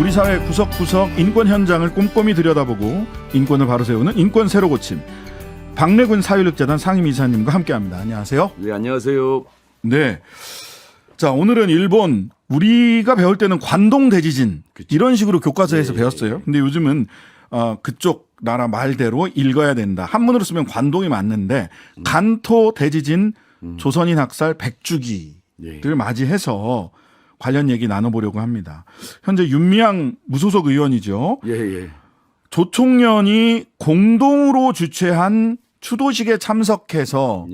우리 사회 구석구석 인권 현장을 꼼꼼히 들여다보고 인권을 바로 세우는 인권 새로 고침, 박래군 사회력재단 상임이사님과 함께합니다. 안녕하세요. 네, 안녕하세요. 네. 자, 오늘은 일본, 우리가 배울 때는 관동 대지진 이런 식으로 교과서에서 배웠어요. 근데 요즘은 그쪽 나라 말대로 읽어야 된다. 한문으로 쓰면 관동이 맞는데 간토 대지진 조선인 학살 100주기를 맞이해서 관련 얘기 나눠보려고 합니다. 현재 윤미향 무소속 의원이죠. 예. 조총련이 공동으로 주최한 추도식에 참석해서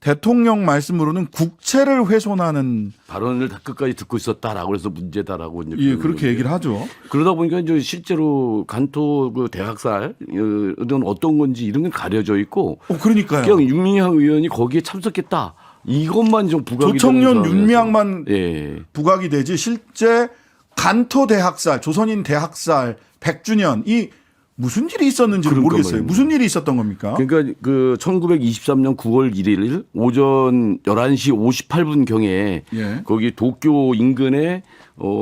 대통령 말씀으로는 국채를 훼손하는 발언을 다 끝까지 듣고 있었다라고 해서 문제다라고 이제 예, 그렇게 얘기를 하죠. 그러다 보니까 이제 실제로 간토 그 대학살 이런 어떤 건지 이런 게 가려져 있고 그러니까요. 그냥 윤미향 의원이 거기에 참석했다. 이것만 좀 부각이 조청년 되는 윤미향만 예. 부각이 되지 실제 간토 대학살, 조선인 대학살 100주년 이 무슨 일이 있었는지를 모르겠어요. 무슨 일이 있었던 겁니까? 그러니까 그 1923년 9월 1일 오전 11시 58분 경에 예. 거기 도쿄 인근에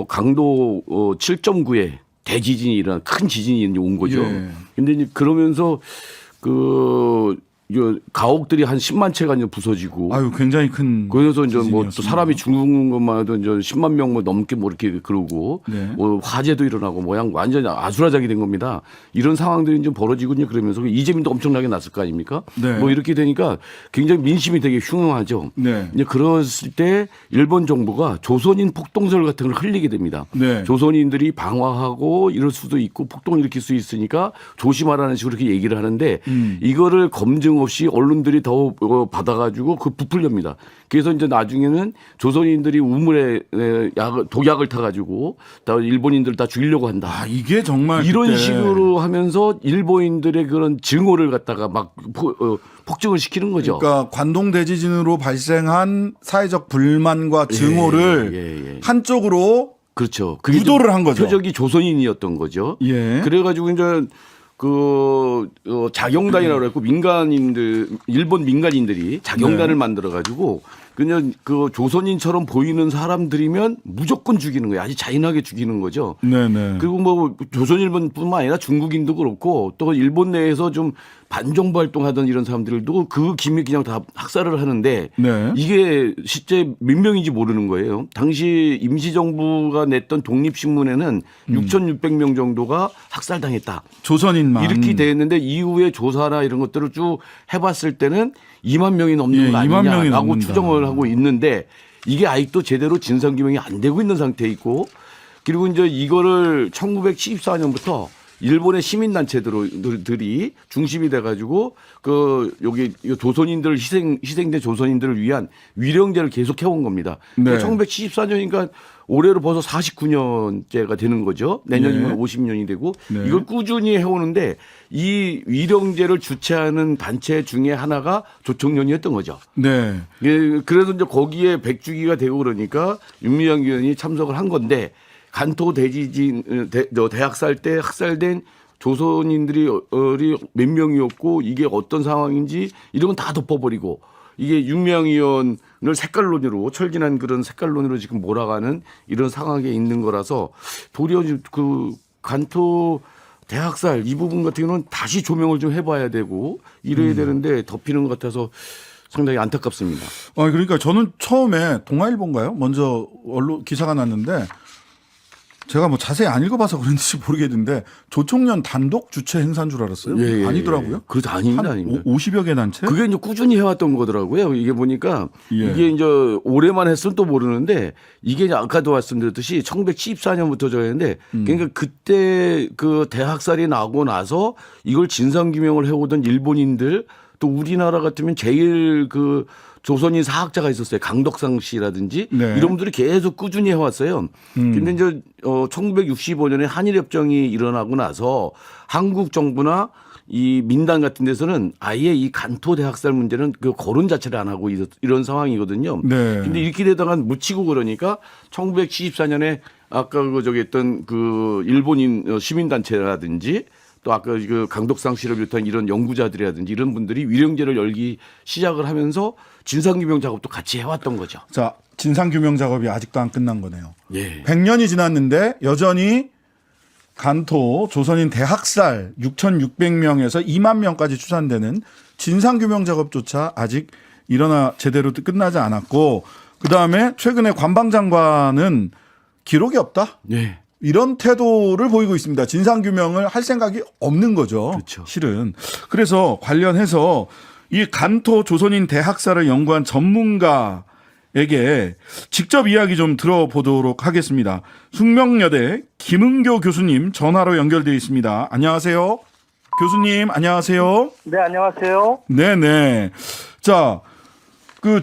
강도 7.9의 대지진이 일어난 큰 지진이 온 거죠. 예. 근데 이제 그러면서 그 가옥들이 한 10만 채가 이제 부서지고. 아유, 굉장히 큰. 그래서 이제 뭐 또 지진이었습니다. 사람이 죽는 것만 해도 이제 10만 명 뭐 넘게 뭐 이렇게 그러고. 네. 뭐 화재도 일어나고 모양 완전히 아수라장이 된 겁니다. 이런 상황들이 좀 벌어지고 이제 그러면서 이재민도 엄청나게 났을 거 아닙니까? 네. 뭐 이렇게 되니까 굉장히 민심이 되게 흉흉하죠. 네. 이제 그랬을 때 일본 정부가 조선인 폭동설 같은 걸 흘리게 됩니다. 네. 조선인들이 방화하고 이럴 수도 있고 폭동을 일으킬 수 있으니까 조심하라는 식으로 이렇게 얘기를 하는데 이거를 검증 없이 언론들이 더 받아가지고 그 부풀립니다. 그래서 이제 나중에는 조선인들이 우물에 독약을 타가지고 다 일본인들 다 죽이려고 한다. 아, 이게 정말 이런 그때 식으로 하면서 일본인들의 그런 증오를 갖다가 막 폭증을 시키는 거죠. 그러니까 관동 대지진으로 발생한 사회적 불만과 증오를 예. 한쪽으로 그렇죠. 그게 유도를 한 거죠. 표적이 조선인이었던 거죠. 예. 그래가지고 이제 자경단이라고 그랬고 민간인들 일본 민간인들이 자경단을 만들어가지고 그냥 그 조선인처럼 보이는 사람들이면 무조건 죽이는 거예요. 아주 잔인하게 죽이는 거죠. 네네. 그리고 뭐 조선일본뿐만 아니라 중국인도 그렇고 또 일본 내에서 좀 반정부 활동하던 이런 사람들도 그 김에 그냥 다 학살을 하는데 네. 이게 실제 몇 명인지 모르는 거예요. 당시 임시정부가 냈던 독립신문에는 6,600명 정도가 학살당했다. 조선인만 이렇게 됐는데 이후에 조사나 이런 것들을 쭉 해봤을 때는 2만 명이 넘는 예, 거 2만 명이 아니냐라고 넘는다. 추정을 하고 있는데 이게 아직도 제대로 진상규명이 안 되고 있는 상태에 있고 그리고 이제 이거를 1974년부터 일본의 시민단체들이 중심이 돼가지고 여기 조선인들 희생된 조선인들을 위한 위령제를 계속 해온 겁니다. 네. 1974년이니까 올해로 벌써 49년째가 되는 거죠. 내년이면 네. 50년이 되고 네. 이걸 꾸준히 해오는데 이 위령제를 주최하는 단체 중에 하나가 조총련이었던 거죠. 네. 예, 그래서 이제 거기에 100주기가 되고 그러니까 윤미향 의원이 참석을 한 건데 간토 대지진 대학살 때 학살된 조선인들이 몇 명이었고 이게 어떤 상황인지 이런 건 다 덮어버리고 이게 윤미향 의원을 색깔론으로 철진한 그런 색깔론으로 지금 몰아가는 이런 상황에 있는 거라서 도리어 그 간토 대학살 이 부분 같은 경우는 다시 조명을 좀 해봐야 되고 이래야 되는데 덮이는 것 같아서 상당히 안타깝습니다. 그러니까 저는 처음에 동아일보인가요? 먼저 언론 기사가 났는데 제가 뭐 자세히 안 읽어봐서 그런지 모르겠는데 조총련 단독 주최 행사인 줄 알았어요. 예. 아니더라고요. 그래도 아닙니다. 한 50여 개 단체? 그게 이제 꾸준히 해왔던 거더라고요. 이게 보니까 예. 이게 이제 올해만 했으면 또 모르는데 이게 아까도 말씀드렸듯이 1974년부터 저였는데 그러니까 그때 그 대학살이 나고 나서 이걸 진상규명을 해오던 일본인들 또 우리나라 같으면 제일 그 조선인 사학자가 있었어요. 강덕상 씨라든지 네. 이런 분들이 계속 꾸준히 해왔어요. 근데 이제 1965년에 한일협정이 일어나고 나서 한국 정부나 이 민단 같은 데서는 아예 이 간토 대학살 문제는 그 거론 자체를 안 하고 이런 상황이거든요. 네. 근데 이렇게 되다가 묻히고 그러니까 1974년에 아까 저기 했던 그 일본인 시민단체라든지 또 아까 그 강덕상 씨를 비롯한 이런 연구자들이라든지 이런 분들이 위령제를 열기 시작을 하면서 진상규명 작업도 같이 해왔던 거죠. 자, 진상규명 작업이 아직도 안 끝난 거네요. 예. 100년이 지났는데 여전히 간토 조선인 대학살 6,600명에서 2만 명까지 추산되는 진상규명 작업조차 아직 제대로 끝나지 않았고, 그 다음에 최근에 관방장관은 기록이 없다? 네. 이런 태도를 보이고 있습니다. 진상규명을 할 생각이 없는 거죠. 그렇죠. 실은. 그래서 관련해서 이 간토 조선인 대학살을 연구한 전문가에게 직접 이야기 좀 들어보도록 하겠습니다. 숙명여대 김은교 교수님 전화로 연결되어 있습니다. 안녕하세요. 교수님, 안녕하세요. 네, 안녕하세요. 네네. 자, 그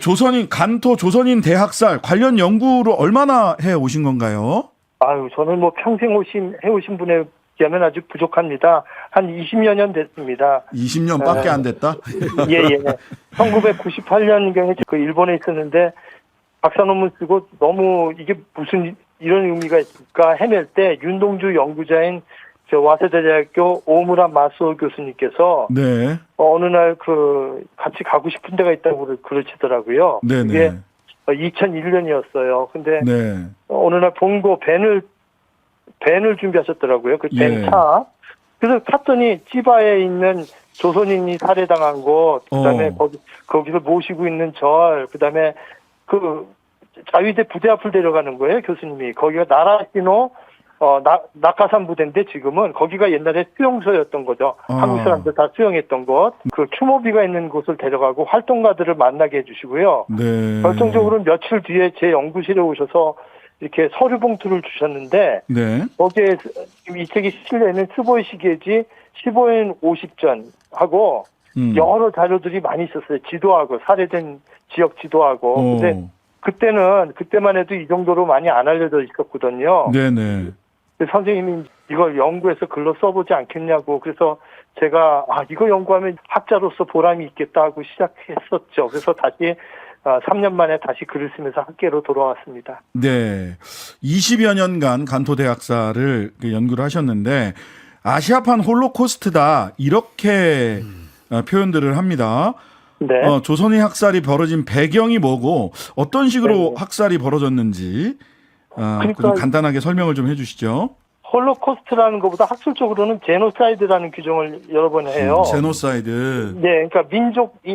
간토 조선인 대학살 관련 연구를 얼마나 해 오신 건가요? 아유, 저는 뭐 평생 해오신 분에 비하면 아주 부족합니다. 한 20여 년 됐습니다. 20년밖에 안 됐다? 예. 1998년경에 그 일본에 있었는데 박사 논문 쓰고 너무 이게 무슨 이런 의미가 있을까 헤맬 때 윤동주 연구자인 와세다대학교 오무라 마수오 교수님께서 네. 어느 날 같이 가고 싶은 데가 있다고 그러시더라고요. 네네. 그게 2001년이었어요. 근데 네. 어느 날 본고 밴을 준비하셨더라고요. 그 밴 예. 차. 그래서 탔더니 치바에 있는 조선인이 살해당한 곳, 그다음에 거기서 모시고 있는 절, 그다음에 그 자위대 부대 앞을 데려가는 거예요, 교수님이. 거기가 나라시노 낙하산 부대인데 지금은 거기가 옛날에 수용소였던 거죠. 한국 사람들 다 수용했던 곳. 그 추모비가 있는 곳을 데려가고 활동가들을 만나게 해주시고요. 네. 결정적으로 며칠 뒤에 제 연구실에 오셔서 이렇게 서류 봉투를 주셨는데 네. 거기에 지금 이 책이 실려있는 스보이 시계지 15인 50전 하고 여러 자료들이 많이 있었어요. 지도하고 살해된 지역 지도하고. 근데 그때만 해도 이 정도로 많이 안 알려져 있었거든요. 네네. 선생님이 이걸 연구해서 글로 써보지 않겠냐고. 그래서 제가 이거 연구하면 학자로서 보람이 있겠다 하고 시작했었죠. 그래서 다시 3년 만에 다시 글을 쓰면서 학계로 돌아왔습니다. 네. 20여 년간 간토 대학살을 연구를 하셨는데 아시아판 홀로코스트다 이렇게 표현들을 합니다. 네. 조선인 학살이 벌어진 배경이 뭐고 어떤 식으로 네. 학살이 벌어졌는지 좀 간단하게 설명을 좀 해주시죠. 홀로코스트라는 것보다 학술적으로는 제노사이드라는 규정을 여러 번 해요. 제노사이드. 네, 그러니까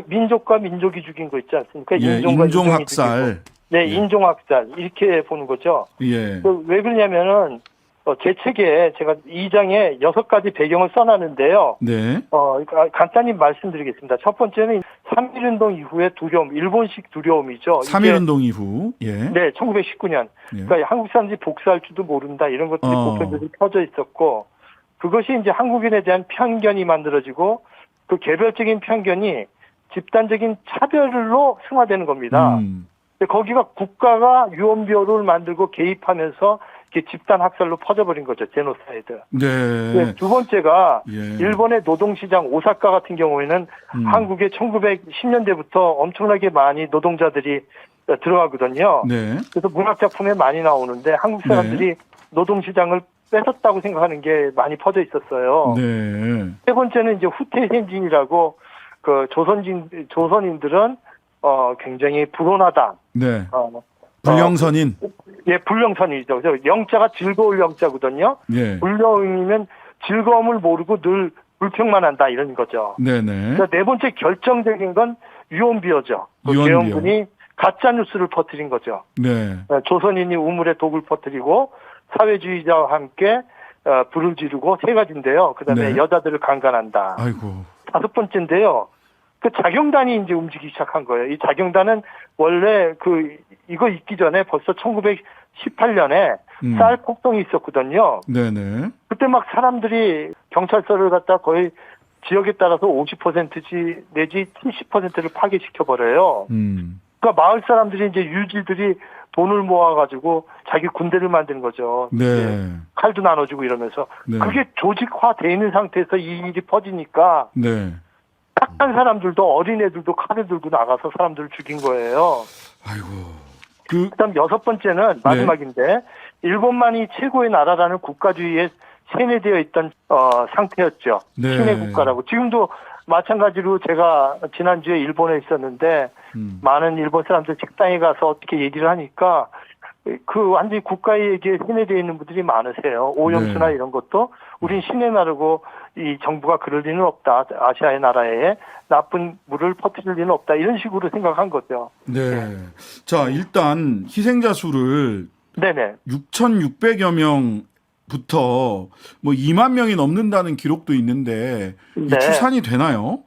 민족과 민족이 죽인 거 있지 않습니까? 예, 인종학살. 네, 인종학살 이렇게 보는 거죠. 예. 왜 그러냐면은 제 책에 제가 2장에 6가지 배경을 써놨는데요. 네. 간단히 말씀드리겠습니다. 첫 번째는 3.1운동 이후의 두려움, 일본식 두려움이죠. 3.1운동 이후. 예. 네, 1919년. 예. 그러니까 한국 사람들이 복수할 줄도 모른다 이런 것들이 보편적으로 퍼져 있었고 그것이 이제 한국인에 대한 편견이 만들어지고 그 개별적인 편견이 집단적인 차별로 승화되는 겁니다. 근데 거기가 국가가 유언비어를 만들고 개입하면서 이렇게 집단 학살로 퍼져버린 거죠. 제노사이드. 네. 두 번째가 예. 일본의 노동시장 오사카 같은 경우에는 한국에 1910년대부터 엄청나게 많이 노동자들이 들어가거든요. 네. 그래서 문학작품에 많이 나오는데 한국 사람들이 노동시장을 뺏었다고 생각하는 게 많이 퍼져 있었어요. 네. 세 번째는 이제 후퇴행진이라고 그 조선인들은 굉장히 불온하다. 네. 불령선인. 예, 불령선이죠. 영자가 즐거울 영자거든요. 예. 불령이면 즐거움을 모르고 늘 불평만 한다 이런 거죠. 네네. 그러니까 네 번째 결정적인 건 유언비어죠. 계엄군이 가짜 뉴스를 퍼뜨린 거죠. 네. 조선인이 우물에 독을 퍼뜨리고 사회주의자와 함께 불을 지르고 세 가지인데요. 그다음에 네. 여자들을 강간한다. 아이고. 다섯 번째인데요. 그 자경단이 이제 움직이기 시작한 거예요. 이 자경단은 원래 이거 있기 전에 벌써 1918년에 쌀 폭동이 있었거든요. 네네. 그때 막 사람들이 경찰서를 갖다 거의 지역에 따라서 50% 내지 70%를 파괴시켜버려요. 그러니까 마을 사람들이 이제 유지들이 돈을 모아가지고 자기 군대를 만드는 거죠. 네. 칼도 나눠주고 이러면서. 네. 그게 조직화되어 있는 상태에서 이 일이 퍼지니까 네. 착한 사람들도 어린애들도 칼을 들고 나가서 사람들을 죽인 거예요. 아이고. 그다음 여섯 번째는 마지막인데 일본만이 최고의 나라라는 국가주의에 세뇌되어 있던 상태였죠. 네. 신의 국가라고. 지금도 마찬가지로 제가 지난주에 일본에 있었는데 많은 일본 사람들 식당에 가서 어떻게 얘기를 하니까 그 완전히 국가에게 세뇌되어 있는 분들이 많으세요. 오염수나 네. 이런 것도 우린 신의 나라고 이 정부가 그럴 리는 없다. 아시아의 나라에 나쁜 물을 퍼뜨릴 리는 없다. 이런 식으로 생각한 거죠. 네. 자, 일단 희생자 수를 네네. 6,600여 명부터 뭐 2만 명이 넘는다는 기록도 있는데 이 네. 추산이 되나요?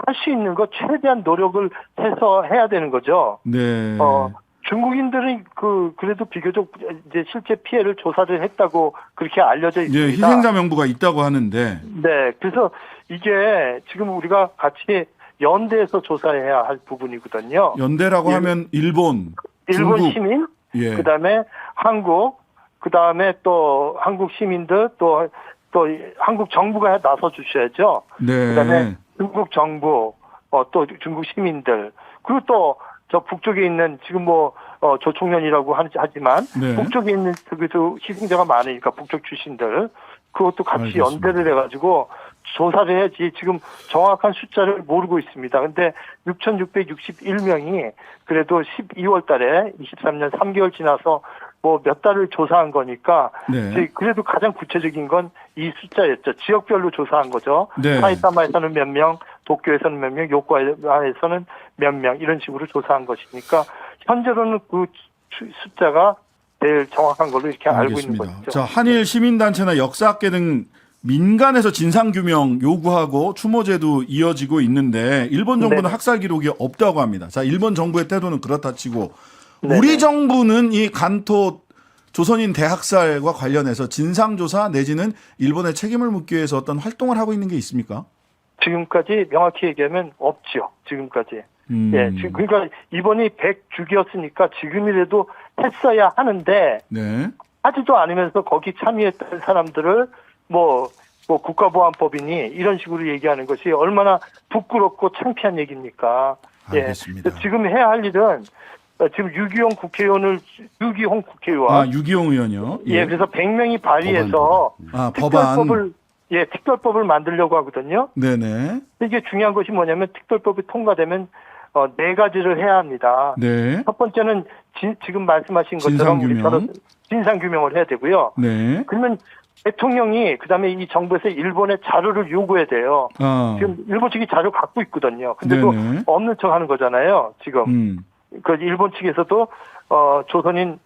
할 수 있는 거 최대한 노력을 해서 해야 되는 거죠. 네. 중국인들은 그래도 비교적 이제 실제 피해를 조사를 했다고 그렇게 알려져 있습니다. 예, 희생자 명부가 있다고 하는데. 네, 그래서 이게 지금 우리가 같이 연대해서 조사해야 할 부분이거든요. 연대라고 하면 일본, 일본 중국. 시민, 예. 그다음에 한국, 그다음에 또 한국 시민들, 또 한국 정부가 나서 주셔야죠. 네. 그다음에 중국 정부, 또 중국 시민들, 그리고 또 저 북쪽에 있는 지금 조총련이라고 하지만 네. 북쪽에 있는 그래도 희생자가 많으니까 북쪽 출신들 그것도 같이 알겠습니다. 연대를 해가지고 조사를 해야지 지금 정확한 숫자를 모르고 있습니다. 근데 6,661명이 그래도 12월 달에 23년 3개월 지나서 몇 달을 조사한 거니까 네. 그래도 가장 구체적인 건 이 숫자였죠. 지역별로 조사한 거죠. 네. 사이타마에서는 몇 명, 도쿄에서는 몇 명, 요코하마에서는 몇 명 이런 식으로 조사한 것이니까 현재로는 그 숫자가 제일 정확한 걸로 이렇게 알고 있는 알겠습니다. 것이죠. 자, 한일 시민단체나 역사학계 등 민간에서 진상규명 요구하고 추모제도 이어지고 있는데 일본 정부는 네. 학살 기록이 없다고 합니다. 자, 일본 정부의 태도는 그렇다 치고 네네. 우리 정부는 이 간토 조선인 대학살과 관련해서 진상조사 내지는 일본의 책임을 묻기 위해서 어떤 활동을 하고 있는 게 있습니까? 지금까지 명확히 얘기하면 없죠. 지금까지. 예, 지금 그러니까 이번이 100주기였으니까 지금이라도 했어야 하는데 네. 하지도 않으면서 거기 참여했던 사람들을 국가보안법이니 이런 식으로 얘기하는 것이 얼마나 부끄럽고 창피한 얘기입니까? 알겠습니다. 예, 지금 해야 할 일은 지금 유기용 국회의원 유기용 의원이요. 예, 그래서 100명이 발의해서 법안. 특별법을 만들려고 하거든요. 네네. 이게 중요한 것이 뭐냐면 특별법이 통과되면 네 가지를 해야 합니다. 네. 첫 번째는 지금 말씀하신 것처럼 진상규명을 해야 되고요. 네. 그러면 대통령이 그다음에 이 정부에서 일본에 자료를 요구해야 돼요. 지금 일본 측이 자료 갖고 있거든요. 근데도 네네. 없는 척 하는 거잖아요. 지금. 그 일본 측에서도 조선인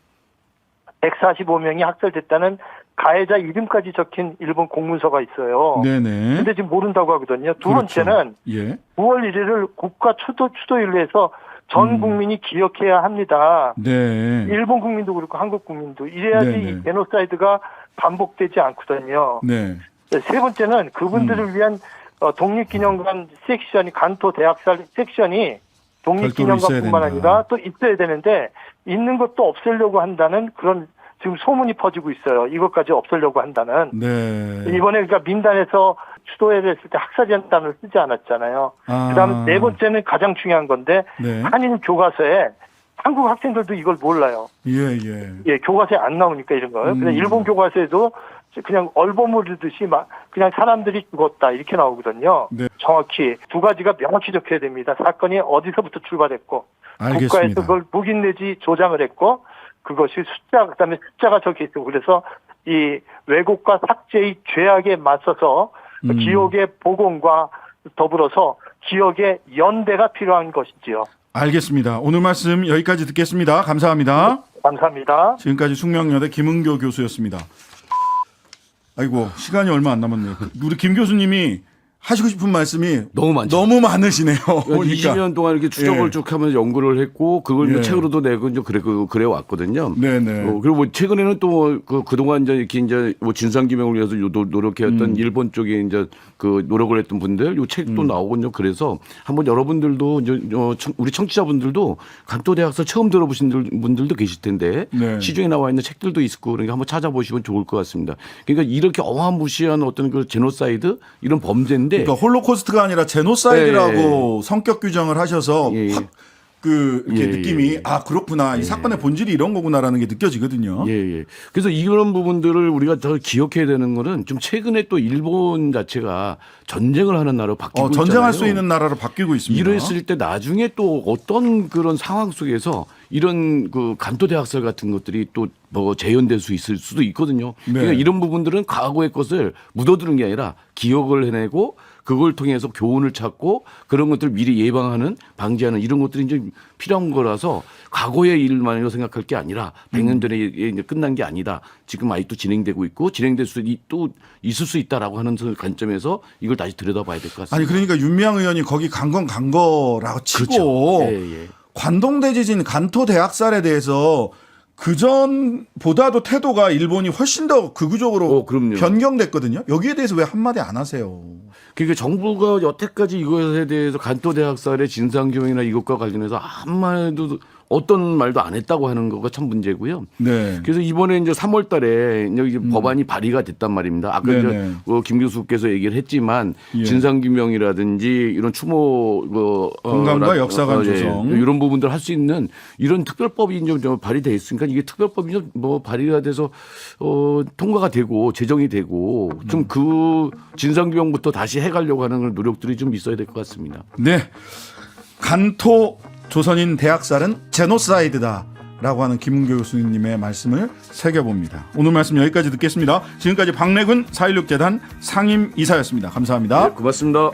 145명이 학살됐다는 가해자 이름까지 적힌 일본 공문서가 있어요. 네네. 근데 지금 모른다고 하거든요. 두 그렇죠. 번째는 예. 9월 1일을 국가 추도일로 해서 전 국민이 기억해야 합니다. 네. 일본 국민도 그렇고 한국 국민도 이래야지 네네. 이 제노사이드가 반복되지 않거든요. 네. 세 번째는 그분들을 위한 독립기념관 섹션이 간토 대학살 섹션이 독립기념관뿐만 아니라 또 있어야 되는데 있는 것도 없애려고 한다는 그런 지금 소문이 퍼지고 있어요. 이것까지 없애려고 한다는. 네. 이번에 그러니까 민단에서 추도회를 했을 때 학살이라는 단어를 쓰지 않았잖아요. 그다음에 네 번째는 가장 중요한 건데 네. 한일 교과서에 한국 학생들도 이걸 몰라요. 예. 예, 교과서에 안 나오니까 이런 거예요. 근데 일본 교과서에도 그냥 얼버무리듯이 그냥 사람들이 죽었다 이렇게 나오거든요. 네. 정확히 두 가지가 명확히 적혀야 됩니다. 사건이 어디서부터 출발했고 알겠습니다. 국가에서 그걸 묵인 내지 조장을 했고 그것이 그다음에 숫자가 적혀 있고 그래서 이 왜곡과 삭제의 죄악에 맞서서 기억의 복원과 더불어서 기억의 연대가 필요한 것이지요. 알겠습니다. 오늘 말씀 여기까지 듣겠습니다. 감사합니다. 감사합니다. 지금까지 숙명여대 김은교 교수였습니다. 아이고 시간이 얼마 안 남았네요. 우리 김 교수님이 하시고 싶은 말씀이 너무 많죠. 너무 많으시네요. 그러니까 20년 동안 이렇게 추적을 예. 쭉 하면서 연구를 했고 그걸 예. 이제 책으로도 내고 이제 그래 왔거든요. 네네. 그리고 최근에는 또 그동안 이제 이렇게 이제 진상규명을 위해서 노력해왔던 일본 쪽에 이제 그 노력을 했던 분들 요 책도 나오거든요. 그래서 한번 여러분들도 이제 우리 청취자분들도 간토 대학서 처음 들어보신 분들도 계실 텐데 네. 시중에 시중에 나와 있는 책들도 있을 거고 그러니까 한번 찾아보시면 좋을 것 같습니다. 그러니까 이렇게 어마무시한 어떤 그 제노사이드 이런 범죄인데 그러니까 홀로코스트가 아니라 제노사이드라고 성격 규정을 하셔서 예. 확 이렇게 느낌이 그렇구나 이 사건의 본질이 이런 거구나라는 게 느껴지거든요. 예. 그래서 이런 부분들을 우리가 더 기억해야 되는 거는 좀 최근에 또 일본 자체가 전쟁을 하는 나라로 바뀌고 있잖아요. 전쟁할 수 있는 나라로 바뀌고 있습니다. 이랬을 때 나중에 또 어떤 그런 상황 속에서 이런 그 간토 대학살 같은 것들이 또 뭐 재현될 수 있을 수도 있거든요. 네. 그러니까 이런 부분들은 과거의 것을 묻어두는 게 아니라 기억을 해내고 그걸 통해서 교훈을 찾고 그런 것들을 미리 예방하는 방지하는 이런 것들이 이제 필요한 거라서 과거의 일만으로 생각할 게 아니라 100년 전에 이제 끝난 게 아니다. 지금 아직도 진행되고 있고 진행될 수 또 있을 수 있다라고 하는 관점에서 이걸 다시 들여다봐야 될 것 같습니다. 아니 그러니까 윤미향 의원이 거기 간 건 간 거라고 치고 그렇죠. 예, 예. 관동 대지진 간토 대학살에 대해서 그전보다도 태도가 일본이 훨씬 더 극우적으로 그럼요. 변경됐거든요. 여기에 대해서 왜 한마디 안 하세요? 그러니까 정부가 여태까지 이것에 대해서 간토 대학살의 진상 규명이나 이것과 관련해서 한마디도 어떤 말도 안 했다고 하는 거가 참 문제고요. 네. 그래서 이번에 이제 3월 달에 이제 법안이 발의가 됐단 말입니다. 아까 네네. 이제 김 교수께서 얘기를 했지만 예. 진상규명이라든지 이런 추모 건강과 역사관 조성 이런 부분들 할 수 있는 이런 특별법이 이제 발의돼 있으니까 이게 특별법이 뭐 발의가 돼서 통과가 되고 제정이 되고 좀 그 진상규명부터 다시 해가려고 하는 노력들이 좀 있어야 될 것 같습니다. 네. 간토 조선인 대학살은 제노사이드다라고 하는 김은교 교수님의 말씀을 새겨봅니다. 오늘 말씀 여기까지 듣겠습니다. 지금까지 박래근 4.16 재단 상임이사였습니다. 감사합니다. 네, 고맙습니다.